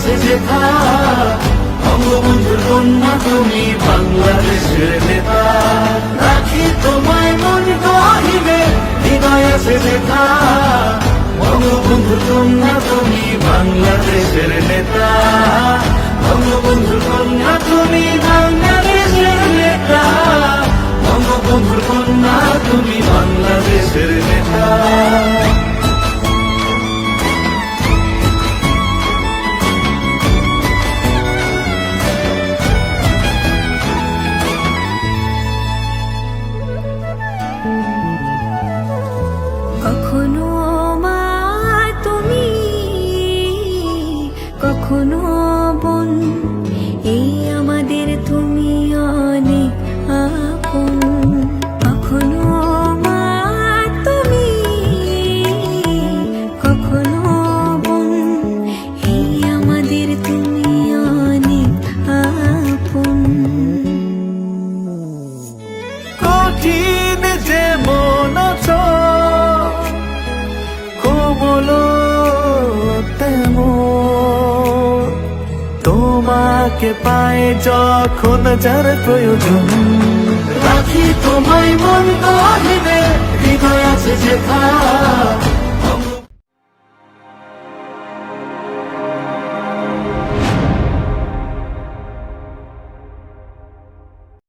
আছে যেথা, বঙ্গবন্ধুর কন্যা তুমি বাংলাদেশের নেতা। রাখি তোমায় মন গহিনে, হৃদয় আছে যেথা, বঙ্গবন্ধুর কন্যা তুমি বাংলাদেশের নেতা। বঙ্গবন্ধুর কন্যা তুমি বাংলাদেশের নেতা, বঙ্গবন্ধুর কন্যা তুমি বাংলাদেশের নেতা। কখনো মা তুমি, কখনো বোন, এই আমাদের তুমি অনেক আপন। কখনো মা তুমি, কখনো বোন, এই আমাদের তুমি অনেক আপন। কঠিন যে মন কোমল তেমন, তোমাকে পায় যখন যার প্রয়োজন। রাখি তোমায় মন গহিনে, হৃদয় আছে যেথা,